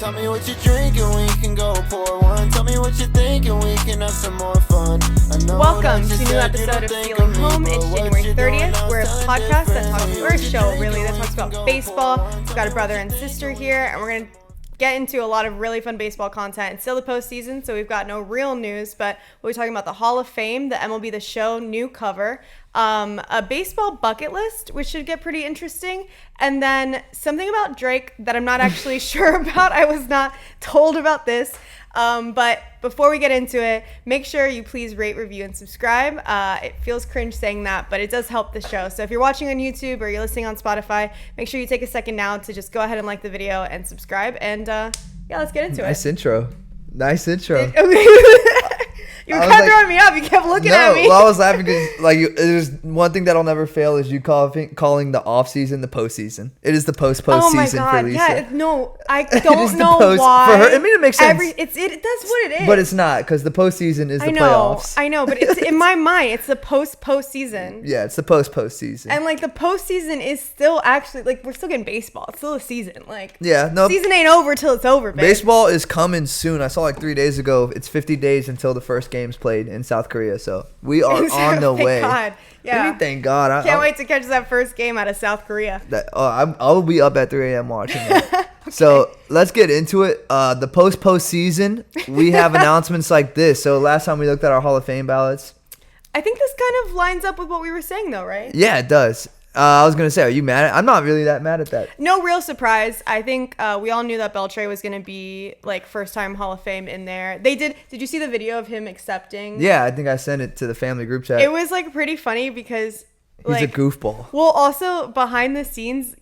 Tell me what you're drinking, we can go pour one. Tell me what you're thinking, we can have some more fun. Welcome to a new episode of Stealing Home. It's January 30th. We're a podcast that talks, or a show really, that talks about baseball. We've got a brother and sister here, and we're going to get into a lot of really fun baseball content. It's still the postseason, so we've got no real news, but we'll be talking about the Hall of Fame, the MLB The Show new cover, a baseball bucket list, which should get pretty interesting, and then something about Drake that I'm not actually sure about. I was not told about this, but before we get into it, make sure you please rate, review, and subscribe. It feels cringe saying that, but it does help the show. So if you're watching on YouTube or you're listening on Spotify, make sure you take a second now to just go ahead and like the video and subscribe. And yeah, let's get into it. Nice intro. You kept throwing me up. You kept looking at me. Well, I was laughing because there's one thing that'll never fail is you calling the off season the postseason. It is the post season for Lisa. Yeah, no, I don't know why. For her, I mean, it makes sense. That's what it is. But it's not, because the postseason is the playoffs. I know, but it's in my mind, it's the postseason. Yeah, it's the postseason. And the postseason is still actually we're still getting baseball. It's still a season. Season ain't over till it's over. Babe. Baseball is coming soon. I saw 3 days ago. It's 50 days until the first game's played in South Korea, so we are on the way. God. Yeah. Thank God. I can't wait to catch that first game out of South Korea. I'll be up at 3 a.m. watching it. Okay. So let's get into it. The postseason, we have announcements like this. So last time we looked at our Hall of Fame ballots. I think this kind of lines up with what we were saying, though, right? Yeah, it does. I was going to say, are you mad I'm not really that mad at that. No real surprise. I think we all knew that Beltre was going to be first time Hall of Fame in there. Did you see the video of him accepting? Yeah, I think I sent it to the family group chat. It was pretty funny because he's a goofball. Well, also behind the scenes,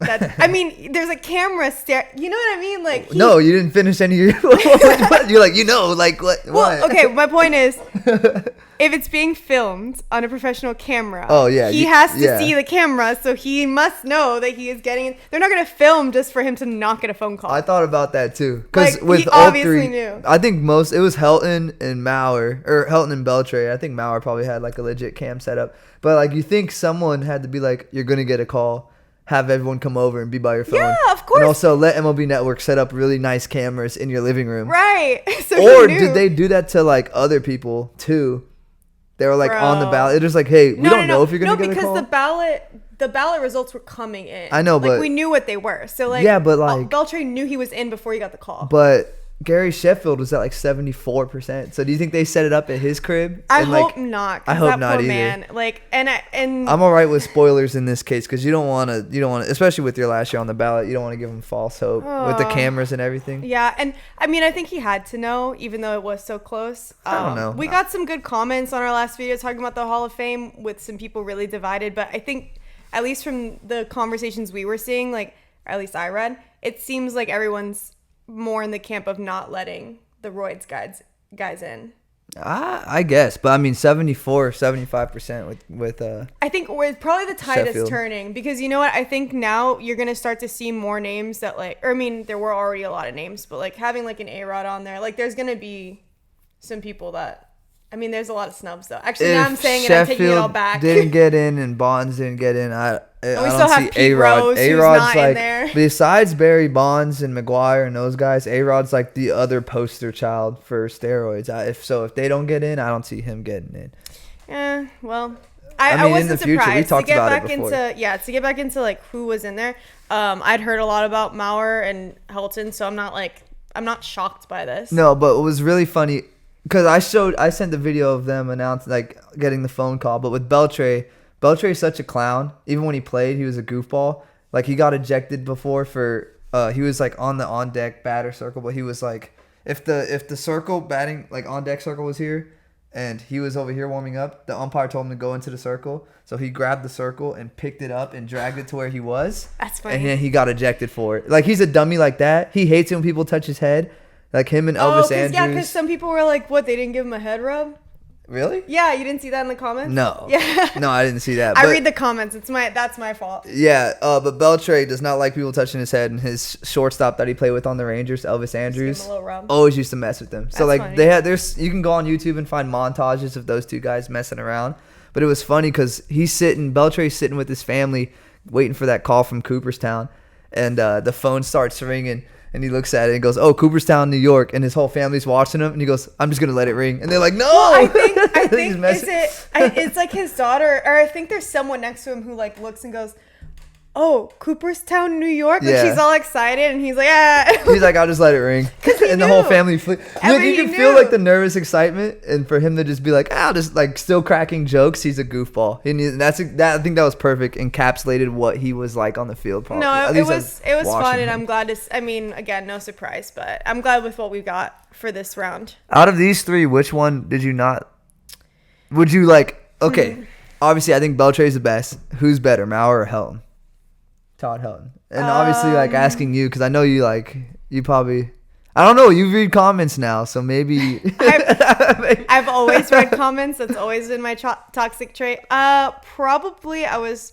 that I mean, there's a camera you know what I mean? No, you didn't finish any of your you're what? Well, okay, my point is, if it's being filmed on a professional camera, he has to see the camera, so he must know that he is getting it. They're not going to film just for him to not get a phone call. I thought about that too, because with he all obviously three, knew. I think it was Helton and Mauer, or Helton and Beltre. I think Mauer probably had a legit cam setup, but you think someone had to be you're going to get a call. Have everyone come over and be by your phone. Yeah, of course. And also let MLB Network set up really nice cameras in your living room. Right. So or did they do that to other people too? They were on the ballot. It was hey, we don't know if you're gonna get a call. No, because the ballot results were coming in. I know, but we knew what they were. So yeah, but Beltre knew he was in before he got the call. But Gary Sheffield was at 74%. So do you think they set it up at his crib? I hope not. I hope not either. Man, and I'm all right with spoilers in this case because you don't want to, especially with your last year on the ballot, you don't want to give him false hope with the cameras and everything. Yeah, and I mean, I think he had to know, even though it was so close. I don't know. We got some good comments on our last video talking about the Hall of Fame with some people really divided, but I think at least from the conversations we were seeing, or at least I read, it seems like everyone's more in the camp of not letting the roids guys in. I guess, but I mean 75% with I think we're probably the tide Sheffield. is turning, because you know what, I think now you're gonna start to see more names that there were already a lot of names, but having an A-Rod on there, there's gonna be some people that, I mean, there's a lot of snubs though. Actually, now I'm saying Sheffield I'm taking it all back. Didn't get in and Bonds didn't get in. I still don't have see Pete A-Rod. Rose, who's A-Rod's not in there. Besides Barry Bonds and McGuire and those guys, A-Rod's the other poster child for steroids. If they don't get in, I don't see him getting in. Yeah, well, I mean, wasn't in the future, surprised. we talked about it before. To get back into who was in there. I'd heard a lot about Mauer and Helton, so I'm not shocked by this. No, but it was really funny because I sent the video of them announcing getting the phone call, but with Beltre is such a clown. Even when he played, he was a goofball. He got ejected before for he was on the on deck batter circle, but he was if the circle batting on deck circle was here and he was over here warming up, the umpire told him to go into the circle, so he grabbed the circle and picked it up and dragged it to where he was. That's funny. And then he got ejected for it. He's a dummy like that. He hates it when people touch his head. Him and Elvis Andrews. Yeah, because some people were what, they didn't give him a head rub? Really? Yeah, you didn't see that in the comments? No. Yeah. No, I didn't see that. I read the comments. That's my fault. Yeah, but Beltre does not like people touching his head, and his shortstop that he played with on the Rangers, Elvis Andrews, always used to mess with him. So funny. you can go on YouTube and find montages of those two guys messing around. But it was funny because Beltre's sitting with his family waiting for that call from Cooperstown. and the phone starts ringing. And he looks at it and goes, "Oh, Cooperstown, New York," and his whole family's watching him. And he goes, "I'm just gonna let it ring." And they're like, "No!" Well, I think He's it's like his daughter, or I think there's someone next to him who like looks and goes, "Oh, Cooperstown, New York." Like Yeah. she's all excited, and he's like, "Ah." He's like, "I'll just let it ring," and the whole family. You can feel like the nervous excitement, and for him to just be like, just like still cracking jokes. He's a goofball. And I think that was perfect, encapsulated what he was like on the field. Probably. No, it was fun, and him. I'm glad to. I mean, again, no surprise, but I'm glad with what we got for this round. Out of these three, which one did you not? Would you like? Okay, obviously, I think Beltre's the best. Who's better, Maurer or Helton? Todd Helton. And obviously, like asking you because I know you probably. I don't know. You read comments now, so maybe. I've always read comments. That's always been my toxic trait. Probably I was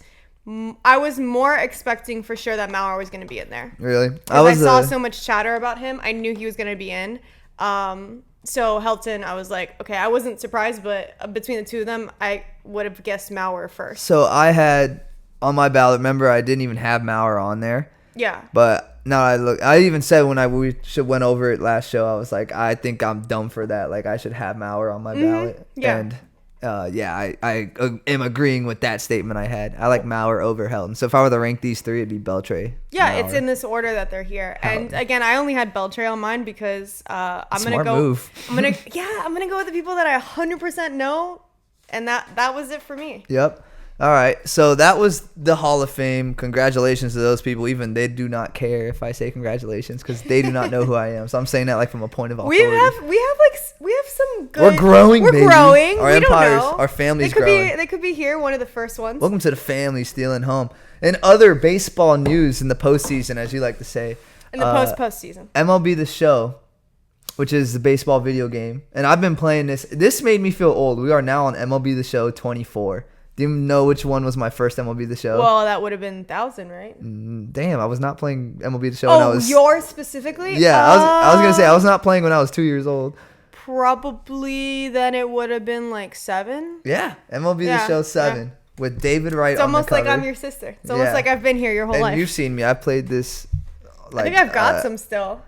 more expecting for sure that Maurer was going to be in there. Really? I saw so much chatter about him. I knew he was going to be in. So Helton, I was like, okay, I wasn't surprised, but between the two of them, I would have guessed Maurer first. So I had on my ballot. Remember, I didn't even have Maurer on there. Yeah. But now I even said when we went over it last show, I was like, I think I'm dumb for that. Like I should have Maurer on my ballot. Yeah. And I am agreeing with that statement I had. I like Maurer over Helton. So if I were to rank these three, it'd be Beltre. Yeah, Maurer. it's in this order that they're here. Helton. And again, I only had Beltre on mine because I'm gonna go. Move. I'm gonna go with the people that I 100% know, and that was it for me. Yep. All right, so that was the Hall of Fame. Congratulations to those people. Even they do not care if I say congratulations because they do not know who I am. So I'm saying that like from a point of authority. We have some good. We're growing, We're baby. growing. Our We don't empires, know. our family's They could growing. They could be here. One of the first ones. Welcome to the family stealing home. And other baseball news in the postseason, as you like to say. In the postseason. MLB The Show, which is the baseball video game. And I've been playing this. This made me feel old. We are now on MLB The Show 24. Do you know which one was my first MLB The Show? Well, that would have been 1,000, right? Damn, I was not playing MLB The Show when I was... yours specifically? Yeah, I was going to say, I was not playing when I was 2 years old. Probably then it would have been like 7. Yeah, MLB The Show 7 with David Wright on the cover. It's almost like I'm your sister. It's almost like I've been here your whole life. And you've seen me. I've played this... I think I've got some still.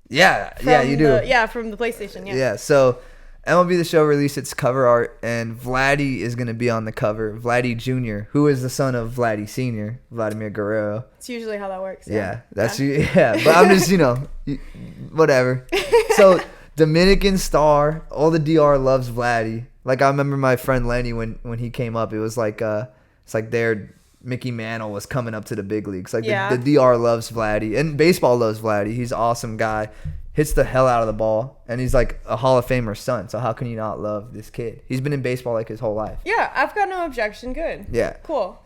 Yeah, you do. From the PlayStation, Yeah, so... MLB The Show released its cover art, and Vladdy is going to be on the cover. Vladdy Jr., who is the son of Vladdy Sr., Vladimir Guerrero. It's usually how that works. Yeah, but I'm just, whatever. So, Dominican star, all the DR loves Vladdy. Like, I remember my friend Lenny, when he came up, it was like, it's like their Mickey Mantle was coming up to the big leagues. Like, the DR loves Vladdy, and baseball loves Vladdy. He's an awesome guy. Hits the hell out of the ball, and he's like a Hall of Famer's son. So how can you not love this kid? He's been in baseball like his whole life. Yeah, I've got no objection. Good. Yeah. Cool.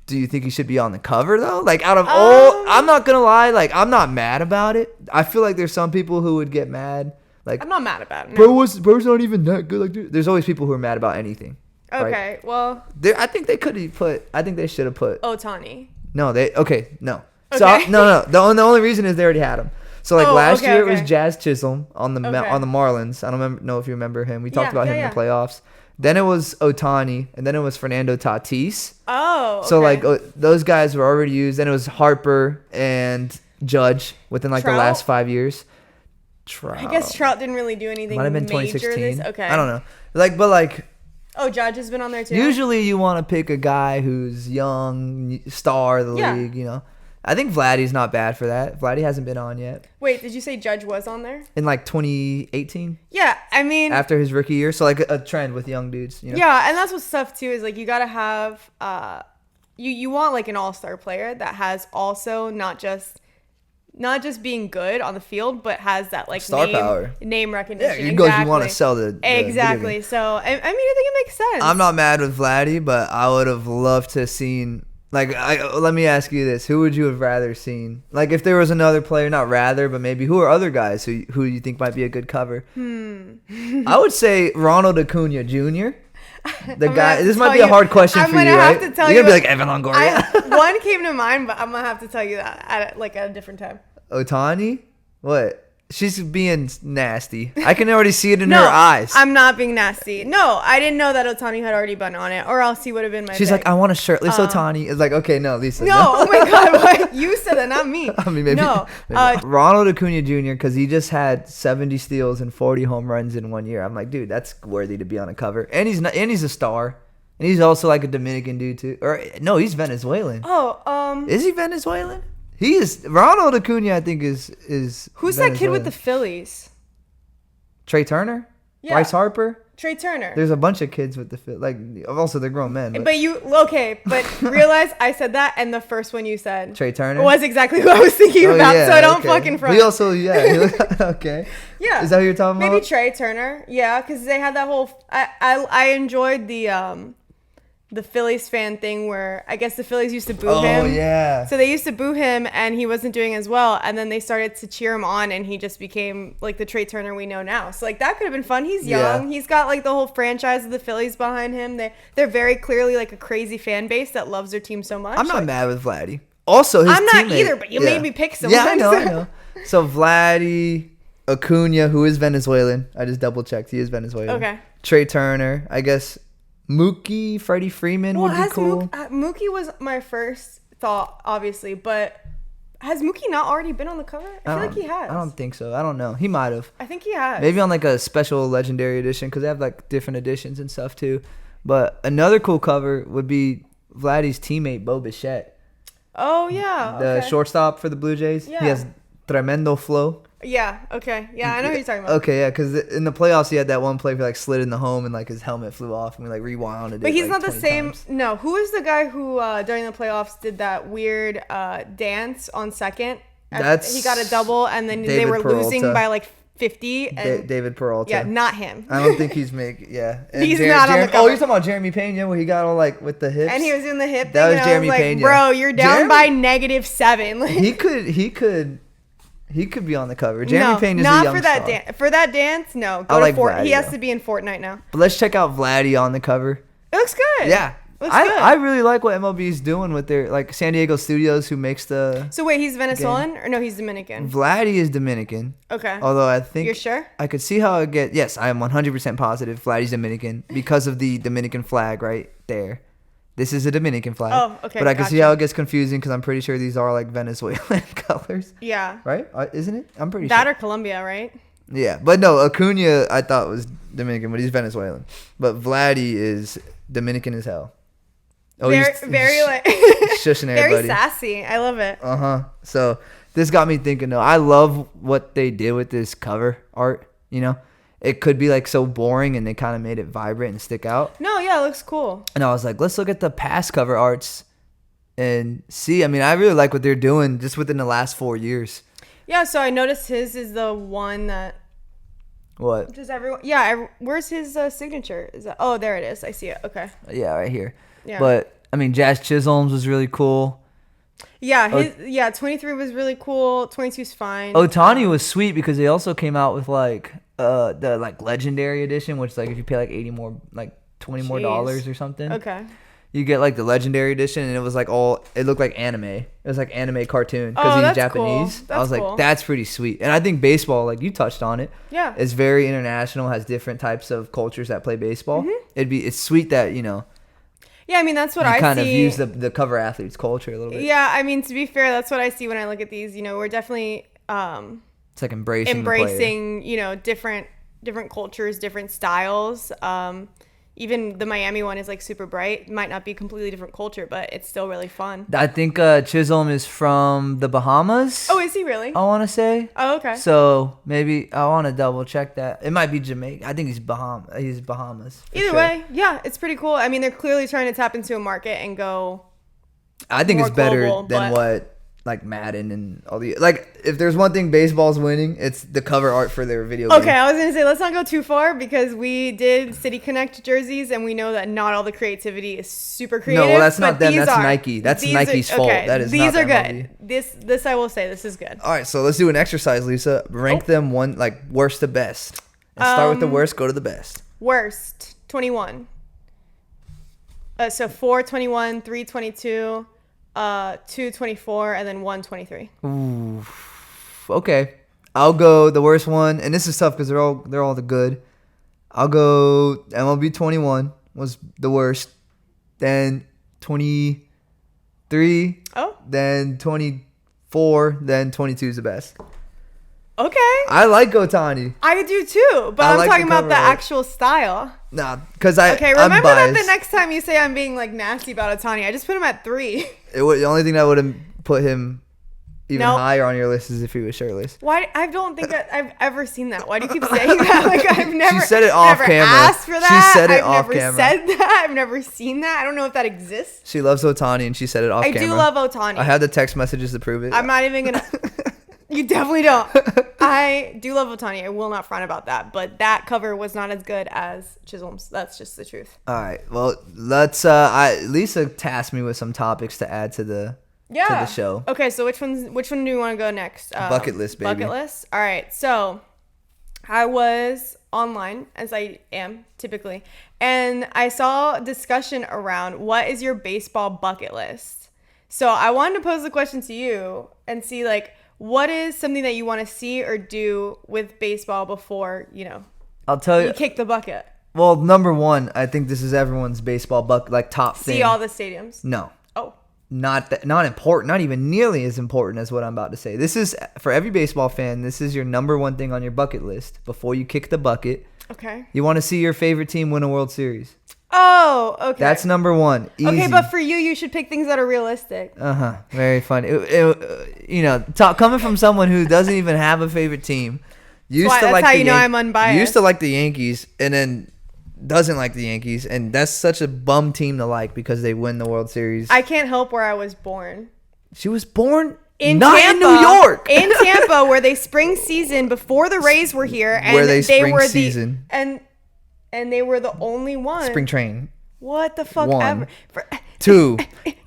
Do you think he should be on the cover though? Like out of all, I'm not gonna lie. Like I'm not mad about it. I feel like there's some people who would get mad. Like I'm not mad about it. No. Bro's not even that good. Like dude, there's always people who are mad about anything. Okay. Right? Well. I think they could have put. I think they should have put. Ohtani. No, no. Okay. So no. The only reason is they already had him. So like last year it was Jazz Chisholm on the Marlins. I don't know if you remember him. We talked about him in the playoffs. Then it was Ohtani, and then it was Fernando Tatis. Oh. Okay. So like those guys were already used. Then it was Harper and Judge within like the last 5 years. Trout. I guess Trout didn't really do anything. Might have been major 2016. Okay. I don't know. But Oh, Judge has been on there too. Usually you want to pick a guy who's young, star of the league. I think Vladdy's not bad for that. Vladdy hasn't been on yet. Wait, did you say Judge was on there? In like 2018? Yeah, I mean... After his rookie year. So like a trend with young dudes, Yeah, and that's what's tough too, is like you got to have... You want like an all-star player that has also not just being good on the field, but has that like star power, name recognition. Yeah, you want to sell the exactly. So I mean, I think it makes sense. I'm not mad with Vladdy, but I would have loved to have seen... let me ask you this: who would you have rather seen? Like, if there was another player, not rather, but maybe who are other guys who you think might be a good cover? I would say Ronald Acuna Jr. The guy. This might be a hard question for you, right? Have to tell You're gonna be like Evan Longoria. One came to mind, but I'm gonna have to tell you that at a different time. Ohtani? What? She's being nasty. I can already see it in No, her eyes. I'm not being nasty. No, I didn't know that Otani had already been on it, or else he would have been my She's pick. like, I want a shirtless Otani. It's like, okay, no, Lisa. No, oh my God, what? You said that, not me. I mean, maybe. No, Ronald Acuna Jr., because he just had 70 steals and 40 home runs in 1 year. I'm like, dude, that's worthy to be on a cover. And he's not, and he's a star. And he's also like a Dominican dude too. Or no, he's Venezuelan. Oh, Is he Venezuelan? He is. Ronald Acuna, I think, is who's Venezuelan. that kid with the Phillies? Trey Turner? Yeah. Bryce Harper? Trey Turner. There's a bunch of kids with the like. Also, they're grown men. But realize I said that, and the first one you said Trey Turner was exactly who I was thinking about. So I don't fucking front. He also, yeah. Okay. Yeah. Is that who you're talking about? Maybe Trey Turner. Yeah, because they had that whole. I enjoyed the Phillies fan thing where I guess the Phillies used to boo him. Oh yeah. So they used to boo him, and he wasn't doing as well. And then they started to cheer him on, and he just became like the Trey Turner we know now. So like that could have been fun. He's young. Yeah. He's got like the whole franchise of the Phillies behind him. They're very clearly like a crazy fan base that loves their team so much. I'm not mad with Vladdy. Also, his I'm not teammate- either, but you made me pick someone. Yeah, I know. So Vladdy, Acuna, who is Venezuelan. I just double checked. He is Venezuelan. Okay. Trey Turner. I guess Mookie, Freddie Freeman would be cool. Mookie was my first thought, obviously, but has Mookie not already been on the cover? I feel like he has. I don't think so. I don't know. He might have. I think he has. Maybe on like a special legendary edition because they have like different editions and stuff too. But another cool cover would be Vladdy's teammate Bo Bichette, Oh yeah. the Okay. shortstop for the Blue Jays. Yeah. He has tremendo flow. Yeah. Okay. Yeah, I know who you're talking about. Okay, yeah, because in the playoffs he had that one play where like slid in the home and like his helmet flew off and we like rewound it. But he's like, not the 20 same. times. No, who is the guy who during the playoffs did that weird dance on second? That's he got a double, and then they David were losing Peralta. by like 50. And David Peralta. yeah, not him. I don't think he's making. Yeah, and He's not on the Oh, cover. you're talking about Jeremy Pena where he got all like with the hips. And he was doing the hip That thing. was And Jeremy I was like, Pena. bro, you're down Jeremy- by -7. Like, He could be on the cover. Jeremy Payne is a not young for that star. dance. For that dance, no. I like He Vladdy, has though. to be in Fortnite now. But let's check out Vladdy on the cover. It looks good. Yeah. Looks good. I really like what MLB is doing with their like San Diego Studios who makes the So wait, he's Venezuelan or no? He's Dominican. Vladdy is Dominican. Okay. Although I think You're sure? I could see how it get. Yes, I am 100% positive Vladdy's Dominican because of the Dominican flag right there. This is a Dominican flag. Oh, okay, But I can see gotcha. how it gets confusing because I'm pretty sure these are like Venezuelan colors, Yeah. right? Isn't it? I'm pretty That sure. or Colombia, right? Yeah, but no, Acuna I thought was Dominican, but he's Venezuelan. But Vladdy is Dominican as hell. Oh, very like shushing very everybody. sassy. I love it. So this got me thinking. Though I love what they did with this cover art. You know, it could be like so boring, and they kind of made it vibrant and stick out. No, yeah, it looks cool. And I was like, let's look at the past cover arts and see. I mean, I really like what they're doing just within the last 4 years. Yeah, so I noticed his is the one that What? does everyone. Yeah, where's his signature? Is that? Oh, there it is. I see it. Okay. Yeah, right here. Yeah. But I mean, Jazz Chisholm's was really cool. Yeah, 23 was really cool. 22's fine. Otani was sweet because they also came out with like the like legendary edition, which like if you pay like 80 more, like 20 more Jeez. dollars or something, Okay. you get like the legendary edition, and it was like it looked like anime. It was like anime cartoon because Oh, he's that's Japanese. cool. I was That's like, cool. that's pretty sweet. And I think baseball, like you touched on it, Yeah. it's very international, has different types of cultures that play baseball. Mm-hmm. It's sweet that Yeah, I mean that's what you I kind of see. use the cover athlete's culture a little bit. Yeah, I mean to be fair, that's what I see when I look at these. You know, we're definitely It's like embracing the player. embracing, you know, different cultures, different styles. Even the Miami one is like super bright. Might not be completely different culture, but it's still really fun. I think Chisholm is from the Bahamas. Oh, is he really? I want to say. Oh, okay. So maybe I want to double check that. It might be Jamaica. I think he's Bahamas. for Either sure. way, yeah, it's pretty cool. I mean, they're clearly trying to tap into a market and go. I think more it's better global, than but- what like Madden and all the like. If there's one thing baseball's winning, it's the cover art for their video game. Okay, I was gonna say let's not go too far because we did City Connect jerseys and we know that not all the creativity is super creative. No, well, that's not but them. these That's are. Nike. That's These Nike's fault. That is these not are the good. MLB. This I will say this is good. All right, so let's do an exercise, Lisa. Rank them one like worst to best. And start with the worst. Go to the best. Worst 21. So 421, 322, 224, and then 123. Ooh. Okay. I'll go the worst one, and this is tough because they're all the good. I'll go MLB 21 was the worst. Then 23. Oh. Then 24. Then 22 is the best. Okay. I like Otani. I do too, but I'm like talking the about the cover art. actual style. Nah, because I'm remember that biased. the next time you say I'm being like nasty about Otani, I just put him at 3. The only thing that would have put him even Nope. higher on your list is if he was shirtless. Why? I don't think that I've ever seen that. Why do you keep saying that? Like I've never. She said it off never camera. Asked for that. She said it I've off never camera. said that. I've never seen that. I don't know if that exists. She loves Otani, and she said it off I camera. do love Otani. I have the text messages to prove it. I'm not even gonna. You definitely don't. I do love Otani. I will not front about that. But that cover was not as good as Chisholm's. That's just the truth. All right. Well, let's. Lisa tasked me with some topics to add to the show. Okay, so which one do you want to go next? Bucket list, baby. Bucket list. All right. So I was online, as I am typically, and I saw discussion around what is your baseball bucket list. So I wanted to pose the question to you and see like what is something that you want to see or do with baseball before I'll tell you. you kick the bucket. Well, number one, I think this is everyone's baseball top thing. See all the stadiums. No. Oh. Not important, not even nearly as important as what I'm about to say. This is for every baseball fan. This is your number one thing on your bucket list before you kick the bucket. Okay. You want to see your favorite team win a World Series. Oh, okay. That's number one. Easy. Okay, but for you should pick things that are realistic. Very funny. Coming from someone who doesn't even have a favorite team. That's how you know I'm unbiased. Used to like the Yankees, and then doesn't like the Yankees, and that's such a bum team to like because they win the World Series. I can't help where I was born. She was born in not Tampa, in New York. In Tampa, where they spring season before the Rays were here, and where they spring were season. And they were the only one. Spring train. What the fuck 1. ever. 2.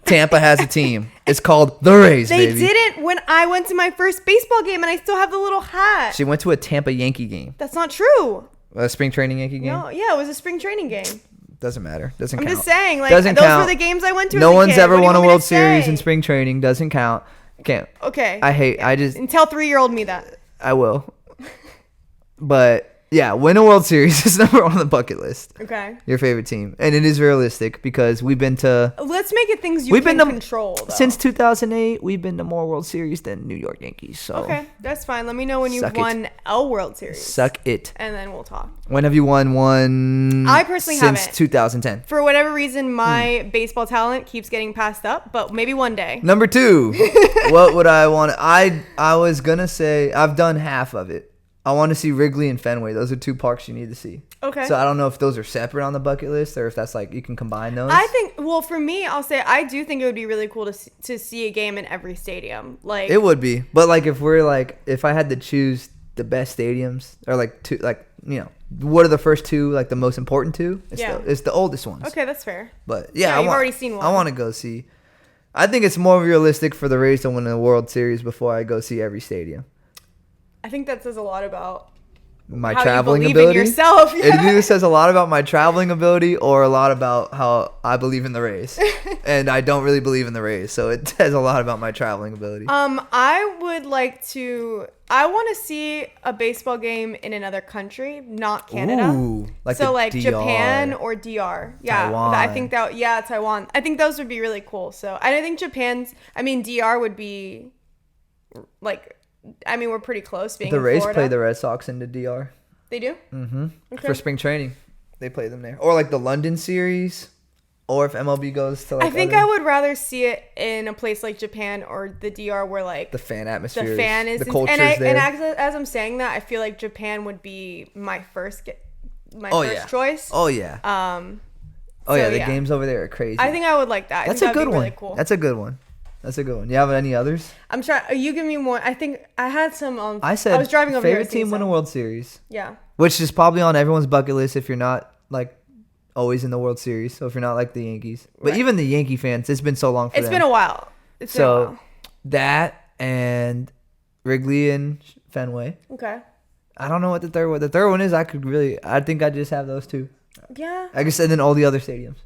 Tampa has a team. It's called the Rays, They baby. didn't when I went to my first baseball game, and I still have the little hat. She went to a Tampa Yankee game. That's not true. A spring training Yankee game? No, yeah, it was a spring training game. Doesn't matter. Doesn't I'm count. just saying, like, Doesn't those count. were the games I went to No as a one's kid. ever What do you won a want me to World Series say? in spring training. Doesn't count. Can't. Okay. And tell 3-year-old me that. I will. But yeah, win a World Series is number one on the bucket list. Okay. Your favorite team. And it is realistic because we've been to... Let's make it things you can control, though. Since 2008, we've been to more World Series than New York Yankees. So okay, that's fine. Let me know when you've Suck it. won a World Series. Suck it. And then we'll talk. When have you won one? I personally since haven't. 2010. For whatever reason, my baseball talent keeps getting passed up, but maybe one day. Number 2. What would I want? I was going to say I've done half of it. I want to see Wrigley and Fenway. Those are 2 parks you need to see. Okay. So I don't know if those are separate on the bucket list or if that's like you can combine those. I think, well, for me, I'll say I do think it would be really cool to see a game in every stadium. Like it would be. But like if I had to choose the best stadiums or what are the first 2 like the most important 2? It's the oldest ones. Okay, that's fair. But you've already seen one. I want to go see. I think it's more realistic for the Rays to win the World Series before I go see every stadium. I think that says a lot about my how traveling you believe ability. in yourself. It either says a lot about my traveling ability or a lot about how I believe in the Rays. And I don't really believe in the Rays, so it says a lot about my traveling ability. I want to see a baseball game in another country, not Canada. Ooh, so like DR. Japan or DR. Yeah, Taiwan. I think Taiwan. I think those would be really cool. So I think DR would be like. I mean, we're pretty close being The in Rays Florida. play the Red Sox into DR. They do? Mm-hmm. Okay. For spring training. They play them there. Or like the London series. Or if MLB goes to like I think I would rather see it in a place like Japan or the DR where like the fan atmosphere. The fan is the culture and there. as I'm saying that, I feel like Japan would be my first choice. Oh yeah. The games over there are crazy. I think I would like that. That's a good one. Really cool. That's a good one. That's a good one. You have any others? I'm trying. You give me more. I think I had some. I said I was driving over favorite here team win a World Series. Yeah. Which is probably on everyone's bucket list if you're not like always in the World Series. So if you're not like the Yankees, but even the Yankee fans, it's been so long for them. It's been a while. That and Wrigley and Fenway. Okay. I don't know what the third one. The third one is I think I just have those 2. Yeah. I guess and then all the other stadiums.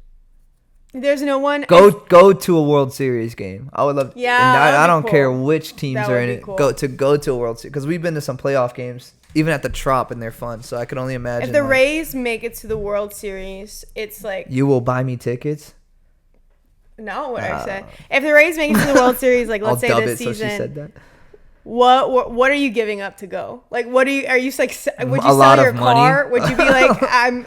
There's no one. Go to a World Series game. I would love. Yeah, and that'd I be don't cool. care which teams That are would in be it. cool. Go to a World Series because we've been to some playoff games, even at the Trop, and they're fun. So I can only imagine. If the like, Rays make it to the World Series, it's like you will buy me tickets. no. What I say? If the Rays make it to the World Series, like let's I'll say dub this it. So season, she said that. what are you giving up to go? Like, what are you like? Would you A lot sell your of money. car? Would you be like,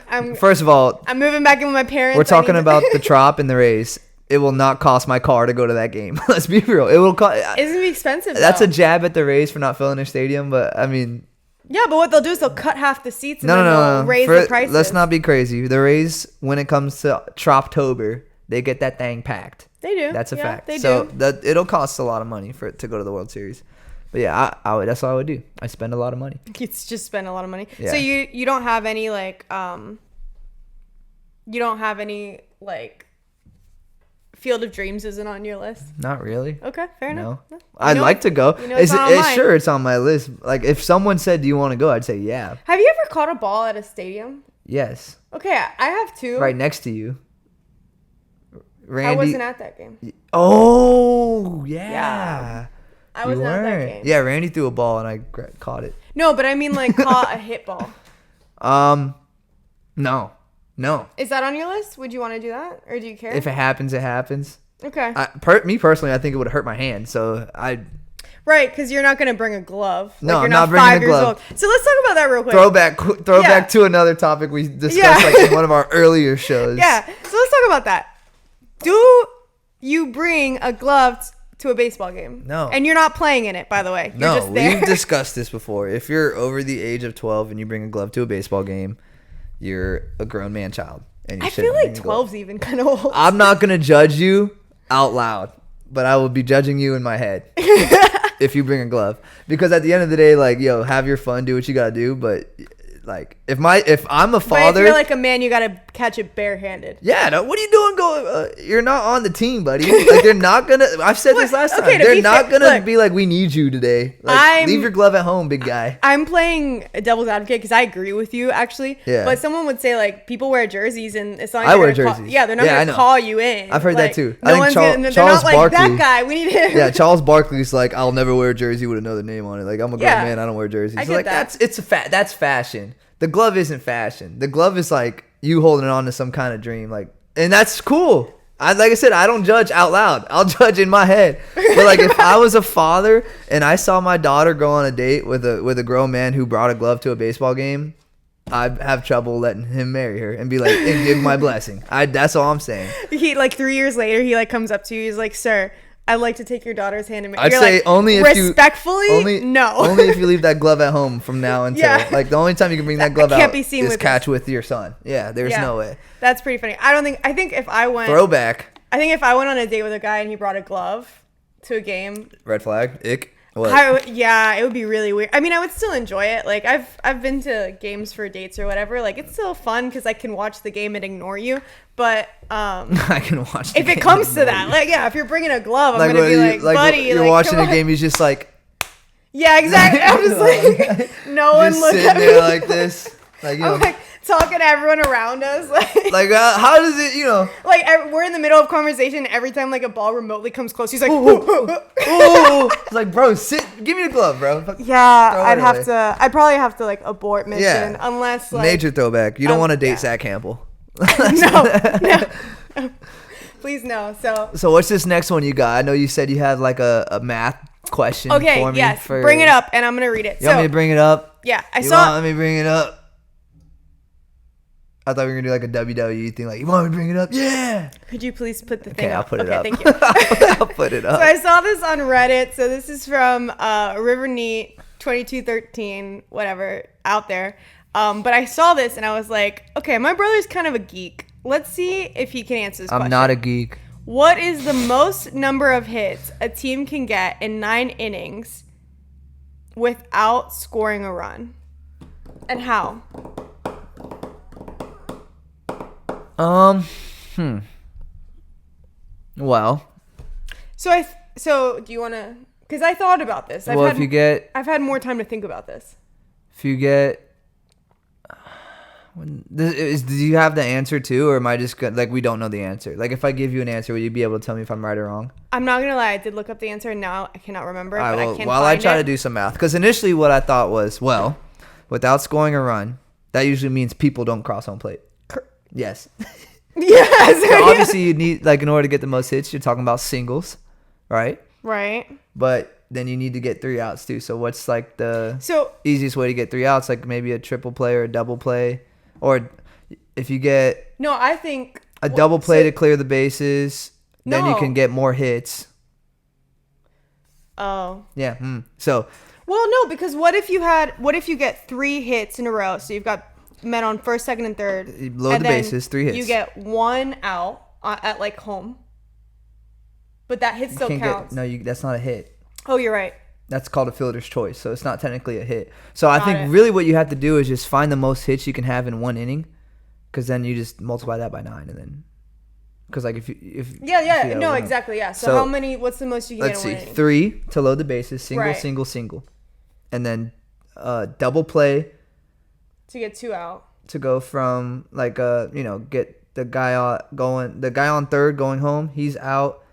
I'm First of all, I'm moving back in with my parents. we're I talking need- about the Trop and the Rays. It will not cost my car to go to that game. Let's be real. It will cost. It's gonna be expensive. That's though. a jab at the Rays for not filling their stadium, but I mean, Yeah, but what they'll do is they'll cut half the seats and no, then no, they'll no. raise the prices. Let's not be crazy. The Rays, when it comes to Troptober, they get that thing packed. They do. That's a Yeah, fact. They so do. it'll cost a lot of money for it to go to the World Series. But yeah, I would, that's what I would do. I spend a lot of money. It's just spend a lot of money. Yeah. So you don't have any like you don't have any like Field of Dreams isn't on your list. Not really. Okay, fair enough. No. I'd like to go. You know it's not on mine. Sure, it's on my list. Like if someone said, "Do you want to go?" I'd say, "Yeah." Have you ever caught a ball at a stadium? Yes. Okay, I have too. Right next to you. Randy. I wasn't at that game. Oh, yeah. Yeah. I You wasn't at that weren't. game. Yeah, Randy threw a ball and I caught it. No, but I mean like caught a hit ball. No. Is that on your list? Would you want to do that, or do you care? If it happens, it happens. Okay. Me personally, I think it would hurt my hand. So Right, because you're not gonna bring a glove. No, like, you're I'm not bringing 5 a years glove. old. So let's talk about that real quick. throwback Yeah. to another topic we discussed Yeah. like in one of our earlier shows. Yeah. So let's talk about that. Do you bring a glove to a baseball game? No. And you're not playing in it, by the way. You're No, just there. we've discussed this before. If you're over the age of 12 and you bring a glove to a baseball game, you're a grown man child. And you I shouldn't feel like bring a glove. 12's even kind of old. I'm not gonna judge you out loud, but I will be judging you in my head if you bring a glove. Because at the end of the day, like, yo, have your fun, do what you gotta do. But like, if I'm a But father, if you're like a man, you gotta catch it barehanded. yeah, no, what are you doing? You're not on the team, buddy. Like, they're not gonna. I've said this last Okay, time. to They're be not fair- gonna look. be like, we need you today. Like, leave your glove at home, big guy. I'm playing a devil's advocate because I agree with you actually. Yeah. But someone would say like people wear jerseys and it's not. I like wear they're gonna jerseys. Yeah, they're not Yeah, I gonna know. call you in. I've heard that Like, too. I No think one's Charles- gonna. They're Charles not like Barkley- that guy. We need him. Yeah, Charles Barkley's like, I'll never wear a jersey with another name on it. Like, I'm a grown Yeah. man, I don't wear jerseys. I So, get like, that. that's fashion. The glove isn't fashion. The glove is like you holding on to some kind of dream, like, and that's cool. Like I said, I don't judge out loud. I'll judge in my head. But like, if I was a father and I saw my daughter go on a date with a grown man who brought a glove to a baseball game, I'd have trouble letting him marry her and be like, and give my blessing. That's all I'm saying. He like 3 years later, he like comes up to you. He's like, "Sir, I'd like to take your daughter's hand." And I'd you're say like, only if you respectfully, no. Only if you leave that glove at home from now until Yeah. like the only time you can bring that glove can't out be seen is with catch with your son. Yeah, there's Yeah. no way. That's pretty funny. I think if I went, Throwback. I think if I went on a date with a guy and he brought a glove to a game, Red flag. Ick. What? yeah, it would be really weird. I mean, I would still enjoy it. Like I've been to games for dates or whatever. Like it's still fun because I can watch the game and ignore you. But I can watch. The if game it comes and to ignore that, you. like yeah, if you're bringing a glove, I'm Like, gonna when be you- like, buddy, you're like, watching come a on. game, he's just like Yeah, exactly. I'm just like, no one just look sitting at me. there like this, like, you know, I'm like talking to everyone around us, like how does it, you know? we're in the middle of conversation. Every time like a ball remotely comes close, he's like, Oh, it's like, bro, give me the glove, bro. yeah. Throw it I'd have away. to. I'd probably have to like abort mission Yeah. unless like Major throwback. You don't want to date yeah. Zach Campbell. no. Please no. So what's this next one you got? I know you said you had like a math question Okay, for me. yes. Bring it up, and I'm gonna read it. You want me to bring it up? Yeah, I You saw. want me to bring it up? I thought we were gonna do like a WWE thing, like, you want me to bring it up? Yeah. Could you please put the thing Okay, I'll up? put it okay, up. thank you. I'll put it up. So I saw this on Reddit. So this is from River Neat 2213, whatever, out there. But I saw this and I was like, okay, my brother's kind of a geek. Let's see if he can answer this question. I'm not a geek. What is the most number of hits a team can get in 9 innings without scoring a run? And how? Well, So do you want to? Because I thought about this. if you get, I've had more time to think about this. if you get, Do you have the answer too, or am I just like we don't know the answer? Like if I give you an answer, would you be able to tell me if I'm right or wrong? I'm not gonna lie, I did look up the answer and now I cannot remember it, All right, but well, I can while find I try it. to do some math, because initially what I thought was, well, without scoring a run, that usually means people don't cross home plate. Yes. Yes. So obviously you need, like, in order to get the most hits, you're talking about singles, right? Right. But then you need to get 3 outs too. So what's like the So easiest way to get 3 outs? Like maybe a triple play or a double play, or if you get no, I think a double play to clear the bases, then you No. can get more hits. Oh. Yeah. So Well, no, because what if you get 3 hits in a row? So you've got men on first, second, and third. you load and the then bases, 3 hits. You get 1 out at like home. But that hit still counts. That's not a hit. Oh, you're right. That's called a fielder's choice, so it's not technically a hit. So I think it. really what you have to do is just find the most hits you can have in 1 inning, because then you just multiply that by 9, and then because like if Yeah, no, exactly, yeah. So how many? What's the most you can let's get in see, 1 inning? 3 to load the bases, single, Right. single, and then double play To get 2 out. to go from like get the guy on third going home, he's out,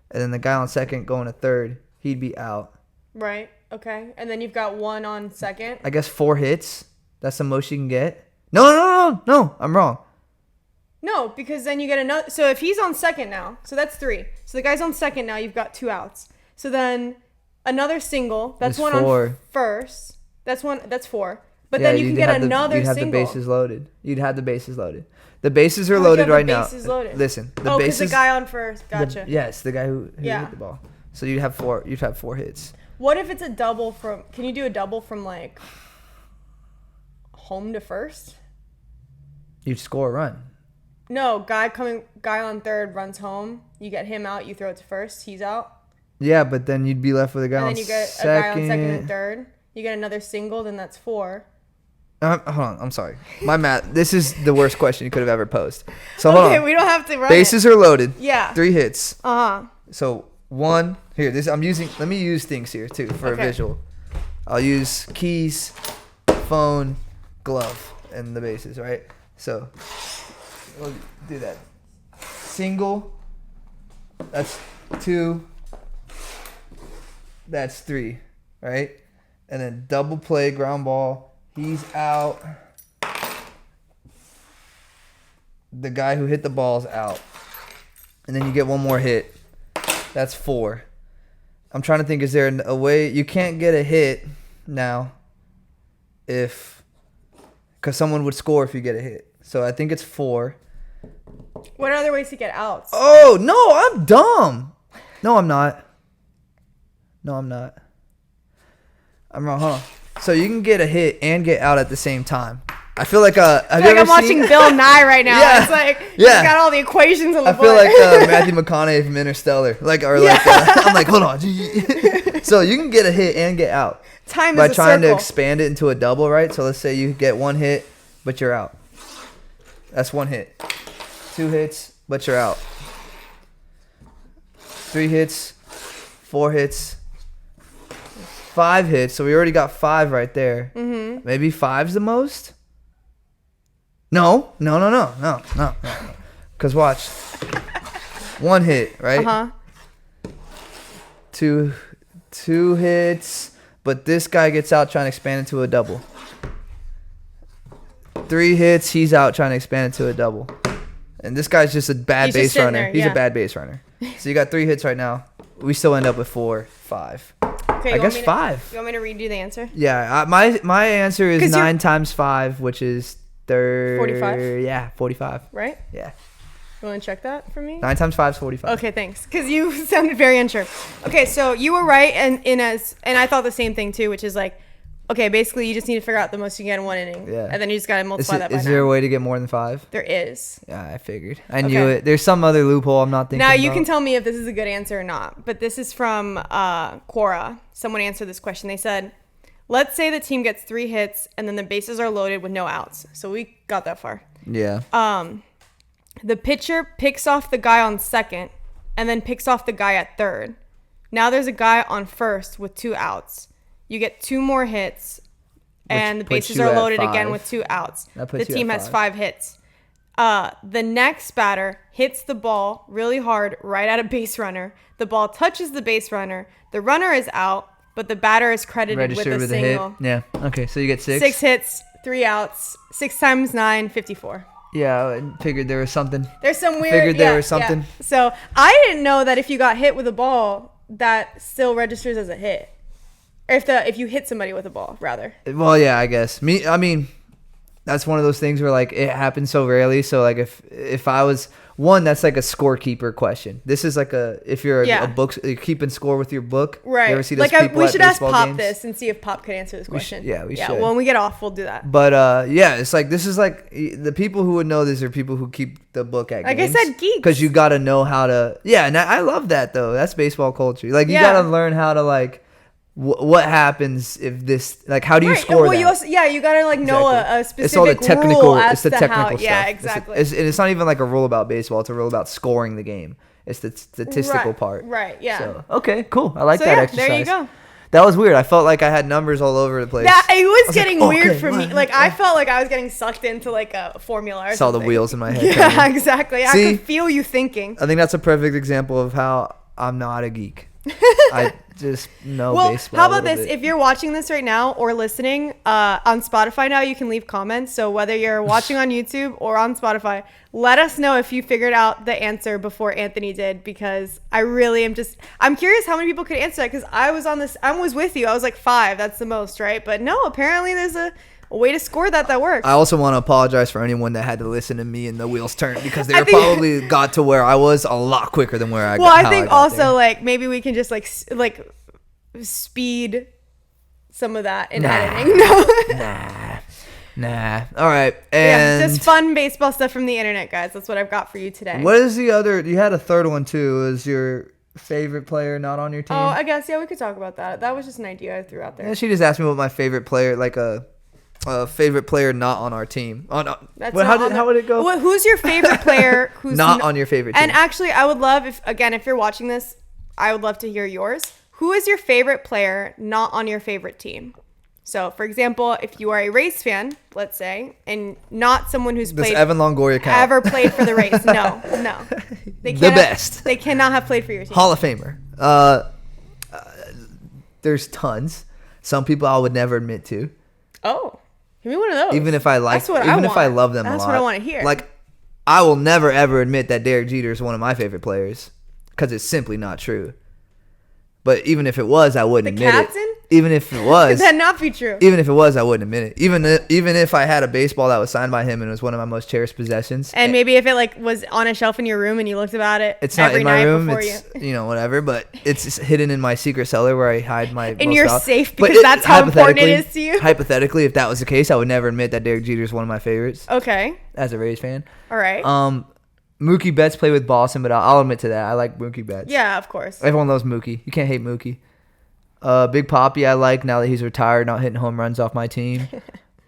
and then the guy on second going to third, he'd be out. Right. Okay. And then you've got 1 on second. I guess 4 hits. That's the most you can get. No. I'm wrong. No, because then you get another. So if he's on second now, so that's 3. So the guy's on second now. You've got 2 outs. So then another single. That's It's 1 4. on first. That's 1. That's 4. But Yeah, then you can get another you'd have single. the bases loaded. You'd have the bases loaded. The bases are How would you loaded have the right now. bases loaded? Listen, the because bases. the guy on first. Gotcha. Yes, the guy who Yeah. hit the ball. So you'd have 4. You'd have 4 hits. What if it's a double from? Can you do a double from like home to first? You'd score a run. No, guy on third runs home. You get him out. You throw it to first. He's out. Yeah, but then you'd be left with a guy And on then you get second. a guy on second and third. You get another single. Then that's 4. Hold on, I'm sorry. My math. This is the worst question you could have ever posed. So hold Okay, on. we don't have to run Bases are loaded. Yeah. 3 hits. Uh-huh. So 1 here. Let me use things here too for a visual. I'll use keys, phone, glove, and the bases, right? So we'll do that. Single. That's 2. That's 3, right? And then double play, ground ball. He's out. The guy who hit the ball's out. And then you get 1 more hit. That's 4. I'm trying to think, is there a way you can't get a hit now because someone would score if you get a hit. So I think it's 4. What are other ways to get outs? Oh, no, I'm dumb. No, I'm not. I'm wrong. Hold on. So you can get a hit and get out at the same time. I feel like I'm watching Bill Nye right now. Yeah. It's like Yeah. he's got all the equations on the I board. feel like Matthew McConaughey from Interstellar. I'm like, hold on. So you can get a hit and get out Time by is a trying to circle. expand it into a double, right? So let's say you get 1 hit, but you're out. That's 1 hit. 2 hits, but you're out. 3 hits, 4 hits, 5 hits. So we already got 5 right there. Mm-hmm. Maybe 5's the most? No. Because watch. 1 hit, right? Uh-huh. 2 hits, but this guy gets out trying to expand into a double. 3 hits, he's out trying to expand into a double. And this guy's just a bad He's just base sitting runner. there, He's yeah. a bad base runner. So you got 3 hits right now. We still end up with 4, 5. Okay, I you want guess me to- 5. You want me to redo the answer? Yeah, my answer is 'Cause you're- 9 times 5, which is 45? Yeah, 45. Right? Yeah. You want to check that for me? 9 times 5 is 45. Okay, thanks. Because you sounded very unsure. Okay, so you were right, and I thought the same thing too, which is like, okay, basically you just need to figure out the most you get in 1 inning. Yeah. And then you just gotta multiply that by 9. Is there a way to get more than 5? There is. Yeah, I figured. I knew Okay. it. There's some other loophole I'm not thinking Now you about. can tell me if this is a good answer or not. But this is from Quora. Someone answered this question. They said, let's say the team gets 3 hits and then the bases are loaded with no outs. So we got that far. Yeah. The pitcher picks off the guy on second and then picks off the guy at third. Now there's a guy on first with 2 outs. You get 2 more hits and the puts bases you are at loaded again 5. with 2 outs. That The puts you team at has 5. 5 hits. The next batter hits the ball really hard right at a base runner. The ball touches the base runner. The runner is out, but the batter is credited Registered with a with a hit. single. Yeah. Okay, so you get 6. 6 hits, 3 outs. 6 times 9, 54. Yeah, I figured there was something. There's some weird. Figured there was something. Yeah. So I didn't know that if you got hit with a ball, that still registers as a hit. If you hit somebody with a ball, rather. Well, yeah, I guess. I mean, that's one of those things where like it happens so rarely. So like if I was one, that's like a scorekeeper question. This is like if you're a book, you're keeping score with your book. Right. You ever see those like people we at should ask baseball Pop games? this and see if Pop could answer this question. We should. When we get off, we'll do that. But yeah, it's like this is like the people who would know this are people who keep the book at like games. I said, geeks. Because you got to know how to. Yeah, and I love that though. That's baseball culture. Like you Yeah. got to learn how to like. What happens if this like how do you score well, that? you also, you gotta like know Exactly. a specific It's all the technical. rule as It's the to technical how, stuff. Yeah, exactly. It's not even like a rule about baseball. It's a rule about scoring the game. It's the statistical part. Right. Yeah. So okay, cool. I like So, that yeah, exercise. there you go. That was weird. I felt like I had numbers all over the place. That it was like, getting weird okay, for me. what? Like I felt like I was getting sucked into like a formula. Or Saw the something. wheels in my head. Yeah, turning. exactly. I See? could feel you thinking. I think that's a perfect example of how I'm not a geek. I just know Well, baseball. how a about little this? bit. If you're watching this right now or listening on Spotify now, you can leave comments. So whether you're watching on YouTube or on Spotify, let us know if you figured out the answer before Anthony did, because I really I'm curious how many people could answer that, because I was with you. I was like 5. That's the most, right? But no, apparently there's a way to score that works. I also want to apologize for anyone that had to listen to me and the wheels turn, because they I think- probably got to where I was a lot quicker than where I got. Well, I how think got also there. like maybe we can just like speed some of that in editing. No. Nah. All right. Yeah, And just fun baseball stuff from the internet, guys. That's what I've got for you today. what is the other? You had a third one too. Is your favorite player not on your team? Oh, I guess we could talk about that. That was just an idea I threw out there. Yeah, she just asked me what my favorite player, like a favorite player not on our team. Oh no. That's Well, not on how would it go? Who's your favorite player? Who's Not on your favorite team. And actually, I would love if you're watching this, I would love to hear yours. Who is your favorite player not on your favorite team? So, for example, if you are a Rays fan, let's say, and not someone who's Does played Evan Longoria count? ever played for the Rays, no, they The cannot- best. They cannot have played for your team. Hall of Famer. There's tons. Some people I would never admit to. Oh, give me one of those. Even if I like, That's what even I if I want. love them That's a lot. what I want to hear. Like, I will never ever admit that Derek Jeter is one of my favorite players, because it's simply not true. But even if it was, I wouldn't admit Captain? it. Even if it was, Could that not be true? even if it was, I wouldn't admit it. Even if I had a baseball that was signed by him and it was one of my most cherished possessions. And maybe if it like was on a shelf in your room and you looked about it It's not every in my night room. before It's whatever, but it's hidden in my secret cellar where I hide my. in most your val- safe, But because that's how important it is to you. Hypothetically, if that was the case, I would never admit that Derek Jeter is one of my favorites Okay. as a Rays fan. All right. Mookie Betts played with Boston, but I'll admit to that. I like Mookie Betts. Yeah, of course. Everyone loves Mookie. You can't hate Mookie. Big Papi I like now that he's retired, not hitting home runs off my team.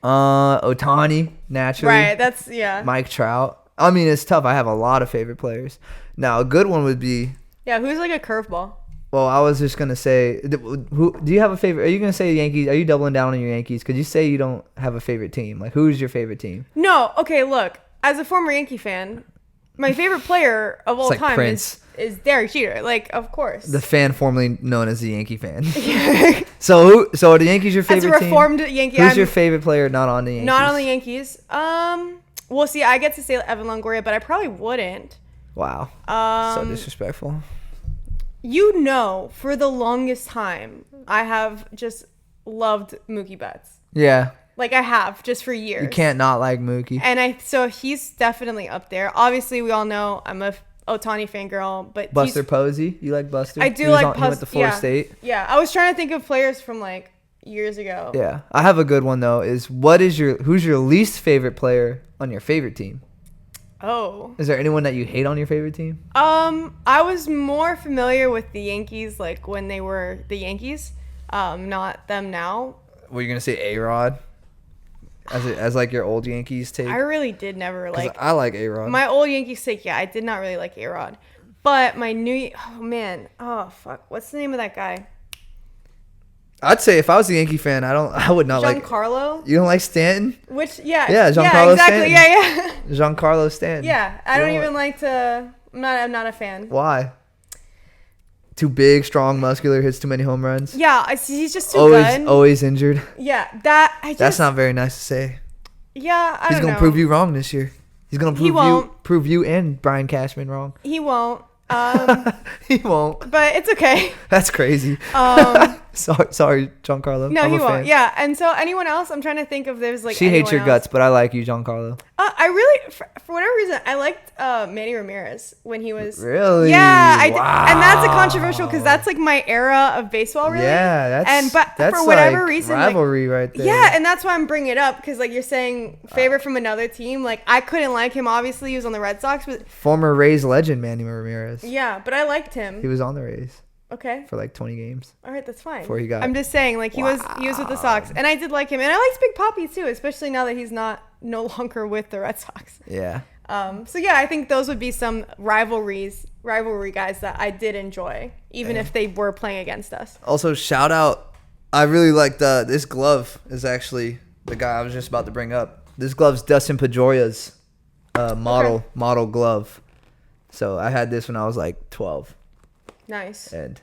Ohtani, naturally. Right. That's yeah. Mike Trout. I mean, it's tough. I have a lot of favorite players. Now, a good one would be, Yeah. Who's like a curveball? well, I was just going to say, who do you have a favorite? Are you going to say Yankees? Are you doubling down on your Yankees? Because you say you don't have a favorite team. Like, who's your favorite team? No. Okay. Look, as a former Yankee fan, my favorite player of all like time Prince. is Derek Jeter. Like, of course. The fan formerly known as the Yankee fan. So are the Yankees your As favorite a team? reformed Yankee, Who's I'm your favorite player not on the Yankees? not on the Yankees. Well, see, I get to say Evan Longoria, but I probably wouldn't. Wow. So disrespectful. You know, for the longest time, I have just loved Mookie Betts. Yeah. Like I have, just for years. You can't not like Mookie. And so he's definitely up there. Obviously, we all know I'm a Ohtani fangirl, but Buster Posey. You like Buster? I do He was like He went to Florida yeah. State. Yeah, I was trying to think of players from like years ago. Yeah. I have a good one though. Who's your least favorite player on your favorite team? Oh. Is there anyone that you hate on your favorite team? I was more familiar with the Yankees like when they were the Yankees, not them now. Were you gonna say A-Rod? As like your old Yankees take? I really did never 'Cause like I like A-Rod. my old Yankees take. Yeah, I did not really like A-Rod, but my new oh fuck, what's the name of that guy? I'd say if I was a Yankee fan, I would not like. Giancarlo? You don't like Stanton? Which, yeah. Yeah, Giancarlo exactly. Stanton. Yeah. Giancarlo Stanton. Yeah, I You don't even like to. I'm not a fan. Why? Too big, strong, muscular, hits too many home runs. Yeah, he's just too good. Always injured. Yeah, That's not very nice to say. Yeah, I He's don't know. gonna prove you wrong this year. He's gonna prove you and Brian Cashman wrong. He won't. He won't. But it's okay. That's crazy. Sorry, Giancarlo. No, I'm he a won't. fan. Yeah, and so anyone else? I'm trying to think if there's like. She hates your anyone guts, else. but I like you, Giancarlo. I really, for whatever reason, I liked Manny Ramirez when he was. Really? Yeah, I did. Wow. And that's a controversial because that's like my era of baseball, really. Yeah, that's for whatever like reason, rivalry right there. Yeah, and that's why I'm bringing it up because like you're saying favorite from another team. Like I couldn't like him. Obviously, he was on the Red Sox, but Former Rays legend Manny Ramirez. yeah, but I liked him. He was on the Rays Okay. for like 20 games. All right, that's fine. Before he got- I'm just saying, like he was with the Sox, and I did like him, and I liked Big Papi too, especially now that he's no longer with the Red Sox. Yeah. So yeah, I think those would be some rivalry guys that I did enjoy, even if they were playing against us. Also, shout out. I really like this glove is actually the guy I was just about to bring up. This glove's Dustin Pedroia's model glove. So I had this when I was like 12. Nice. And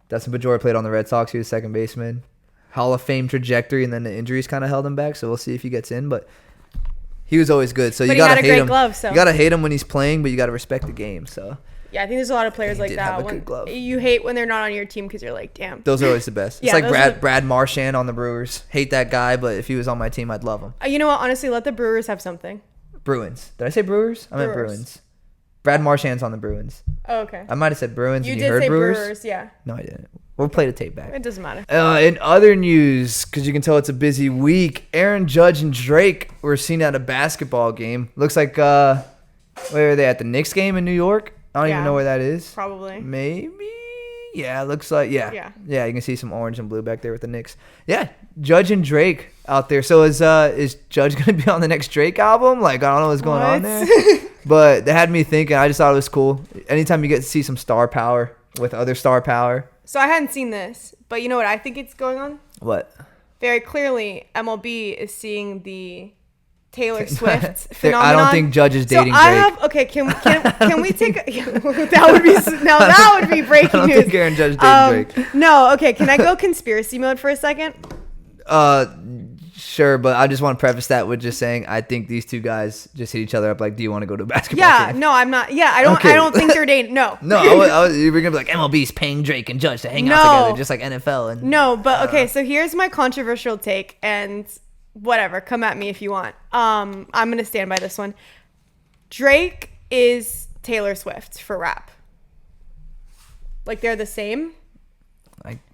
Dustin Pedroia played on the Red Sox. He was second baseman. Hall of Fame trajectory, and then the injuries kind of held him back. So we'll see if he gets in. But he was always good. So But you he gotta had a hate great him. glove, so. You gotta hate him when he's playing, but you gotta respect the game. So Yeah, I think there's a lot of players He like did that. have a When good glove. you hate when they're not on your team because you're like, damn. those are always the best. It's Yeah, like those Brad are- Brad Marchand on the Brewers. Hate that guy, but if he was on my team, I'd love him. You know what? Honestly, let the Brewers have something. Bruins. Did I say Brewers? I meant Brewers. Bruins. Brad Marchand's on the Bruins. Oh, okay. I might have said Bruins. You and did heard say Brewers. Brewers, yeah. No, I didn't. We'll play the tape back. It doesn't matter. In other news, because you can tell it's a busy week, Aaron Judge and Drake were seen at a basketball game. Looks like, where are they at? The Knicks game in New York? I don't Yeah. even know where that is. Probably. Maybe. Yeah, it looks like, yeah. Yeah. Yeah, you can see some orange and blue back there with the Knicks. Yeah, Judge and Drake out there. So is Judge going to be on the next Drake album? Like, I don't know what's going on there. But they had me thinking. I just thought it was cool. Anytime you get to see some star power with other star power. So I hadn't seen this, but you know what I think it's going on? What? Very clearly, MLB is seeing the Taylor Swift phenomenon. I don't think Judge is dating so I Drake. have okay. Can we take that would be breaking I don't news. think Aaron Judge dating Drake. No, okay. Can I go conspiracy mode for a second? Sure, but I just want to preface that with just saying I think these two guys just hit each other up like, do you want to go to a basketball Yeah, game? no, I'm not. Yeah, I don't. Okay. I don't think they're dating. No. No, you were gonna be like MLB's paying Drake and Judge to hang out No. together, just like NFL. And No, but okay. So here's my controversial take, and whatever, come at me if you want. I'm gonna stand by this one. Drake is Taylor Swift for rap. Like they're the same.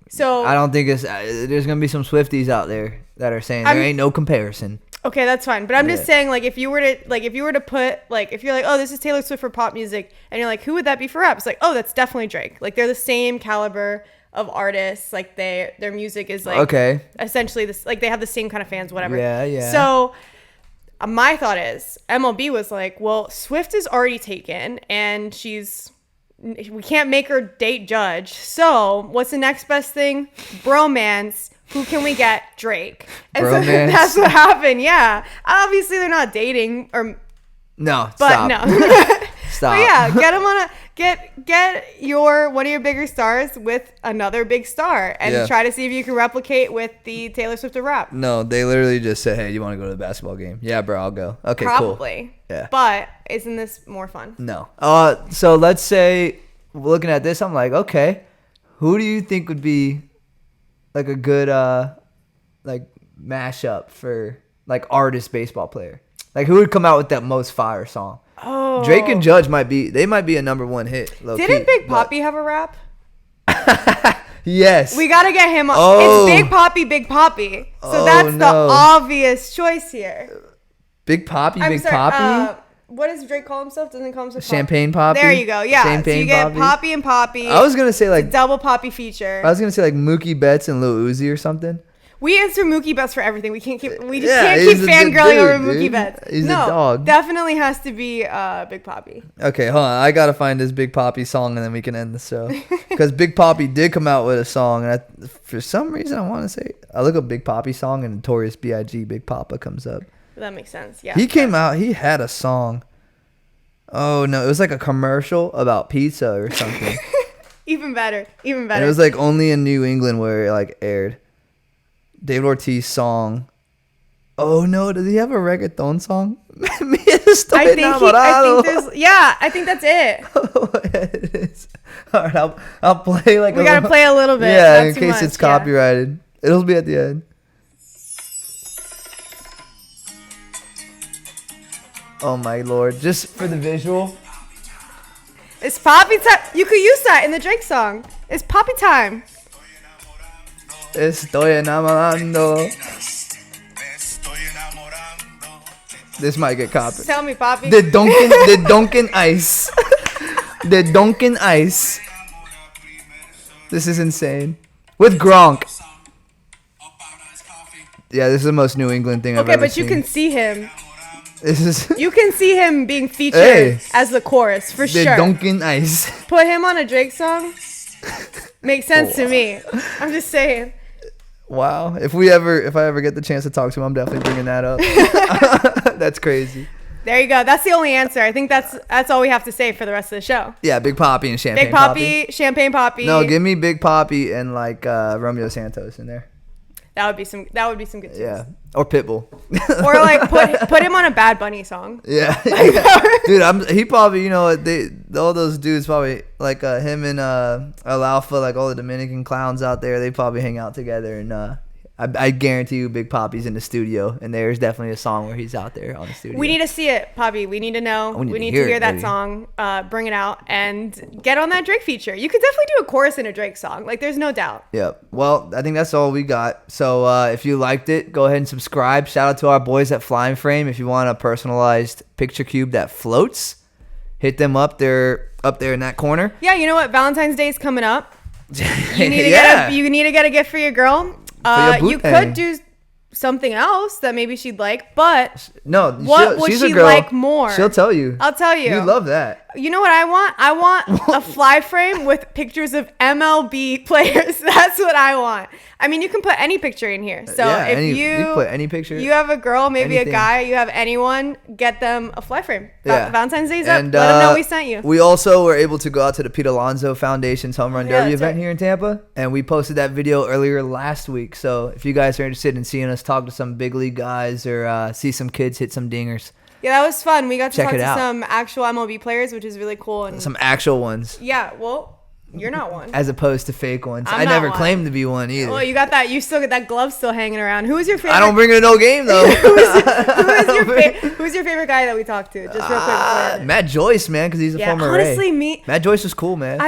So I don't think there's gonna be some Swifties out there that are saying there ain't no comparison. Okay, that's fine. But I'm just saying, like, if you were to put, like, if you're like, oh, this is Taylor Swift for pop music, and you're like, who would that be for rap? It's like, oh, that's definitely Drake. Like, they're the same caliber of artists. Like, their music is like, essentially this, like, they have the same kind of fans, whatever. Yeah. So my thought is, MLB was like, well, Swift is already taken, and we can't make her date Judge. So what's the next best thing? Bromance. Who can we get? Drake. And so that's what happened. Yeah. Obviously they're not dating or no, but stop. no. Stop. But yeah, get them on get one of your bigger stars with another big star and try to see if you can replicate with the Taylor Swift of rap. No, they literally just said, "Hey, you want to go to the basketball game?" Yeah, bro, I'll go. Okay, Probably. Cool. Yeah. But isn't this more fun? No. So let's say looking at this, I'm like, okay, who do you think would be like a good like mashup for like artist baseball player? Like who would come out with that most fire song? Oh. Drake and Judge might be a number one hit. Didn't Big Papi have a rap? Yes. We gotta get him on. Oh. It's Big Papi. So that's the obvious choice here. Big Papi, I'm Big sorry, Papi. What does Drake call himself? Doesn't he call himself Champagne Papi? There you go. Yeah. Champagne so you get Papi. Poppy and Poppy. I was gonna say like double Poppy feature. I was gonna say like Mookie Betts and Lil Uzi or something. We answer Mookie Betts for everything. We just can't keep he's a good fangirling over dude, Mookie dude. Betts. He's no, a dog. definitely has to be Big Papi. Okay, hold on. I gotta find this Big Papi song and then we can end the show. Because Big Papi did come out with a song, and for some reason I want to say I look up Big Papi song and Notorious B.I.G. Big Papa comes up. That makes sense. Yeah. He came out. He had a song. Oh no, it was like a commercial about pizza or something. Even better. Even better. And it was like only in New England where it like aired. David Ortiz song. Oh no, does he have a reggaeton song? I think there's, yeah, I think that's it. It is. All right, I'll play like we gotta play a little bit. Yeah, Not in too case much, it's copyrighted. It'll be at the end. Oh my lord, just for the visual. It's Poppy time. You could use that in the Drake song. It's Poppy time. Estoy enamorando. This might get copied. Tell me, Poppy. The Dunkin' Ice. The Dunkin' Ice. This is insane. With Gronk. Yeah, this is the most New England thing I've ever seen. Okay, but you can see him. This is. You can see him being featured as the chorus for the sure. Dunkin' Ice. Put him on a Drake song. Makes sense to me. I'm just saying. Wow. If I ever get the chance to talk to him, I'm definitely bringing that up. That's crazy. There you go. That's the only answer. I think that's all we have to say for the rest of the show. Yeah, Big Papi and Champagne Big Papi, Champagne Papi. No, give me Big Papi and like Romeo Santos in there. That would be some good tunes. Yeah. Or Pitbull. Or like put him on a Bad Bunny song. Yeah. Dude, he probably, all those dudes probably like him and El Alfa, like all the Dominican clowns out there, they probably hang out together, and I guarantee you Big Papi's in the studio, and there's definitely a song where he's out there on the studio. We need to see it, Papi. We need to know. We need to hear that song. Bring it out and get on that Drake feature. You could definitely do a chorus in a Drake song. Like, there's no doubt. Yep. Well, I think that's all we got. So if you liked it, go ahead and subscribe. Shout out to our boys at Flying Frame. If you want a personalized picture cube that floats, hit them up. They're up there in that corner. Yeah, you know what? Valentine's Day is coming up. You need to get a gift for your girl. You could do something else that maybe she'd like, but what would she like more? She'll tell you. I'll tell you. You love that. You know what I want? I want a fly frame with pictures of MLB players. That's what I want. I mean, you can put any picture in here. So if you can put any picture. You have a girl, maybe anything. A guy, you have anyone, get them a fly frame. Yeah. Valentine's Day's up. Let them know we sent you. We also were able to go out to the Pete Alonso Foundation's Home Run Derby event here in Tampa, and we posted that video earlier last week. So if you guys are interested in seeing us talk to some big league guys or see some kids hit some dingers. Yeah, that was fun. We got to talk to some actual MLB players, which is really cool. And some actual ones. Yeah, well, you're not one. As opposed to fake ones. I never claimed to be one either. Well, you got that. You still got that glove still hanging around. Who is your favorite? I don't bring it to no game, though. Who's your favorite guy that we talked to? Just real quick. Matt Joyce, man, because he's a former Ray. Honestly, Matt Joyce was cool, man.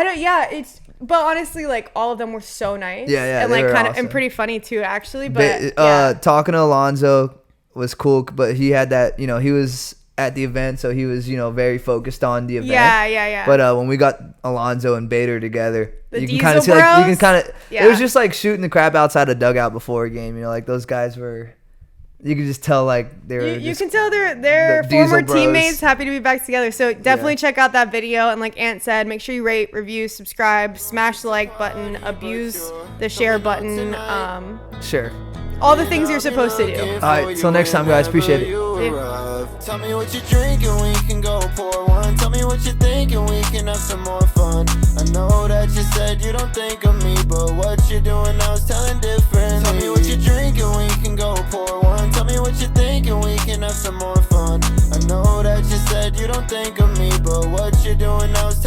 But honestly, like, all of them were so nice. Yeah, and like kind of awesome. And pretty funny too, actually. But talking to Alonso was cool, but he had that, he was at the event, so he was, very focused on the event. Yeah. But when we got Alonso and Bader together, you can kind of see, it was just like shooting the crap outside a dugout before a game. Like those guys were. You can just tell, like, they were. You can tell they're former teammates, happy to be back together. So definitely check out that video. And like Ant said, make sure you rate, review, subscribe, smash the like button, abuse the share button. Sure. All the things you're supposed to do. All right. Till next time, guys. Appreciate it. Tell me what you're drinking, we can go pour one. Tell me what you're thinking, we can have some more fun. I know that you said you don't think of me, but what you're doing now is telling different. Tell me what you're drinking, we can go pour one. Tell me what you're thinking, we can have some more fun. I know that you said you don't think of me, but what you're doing now is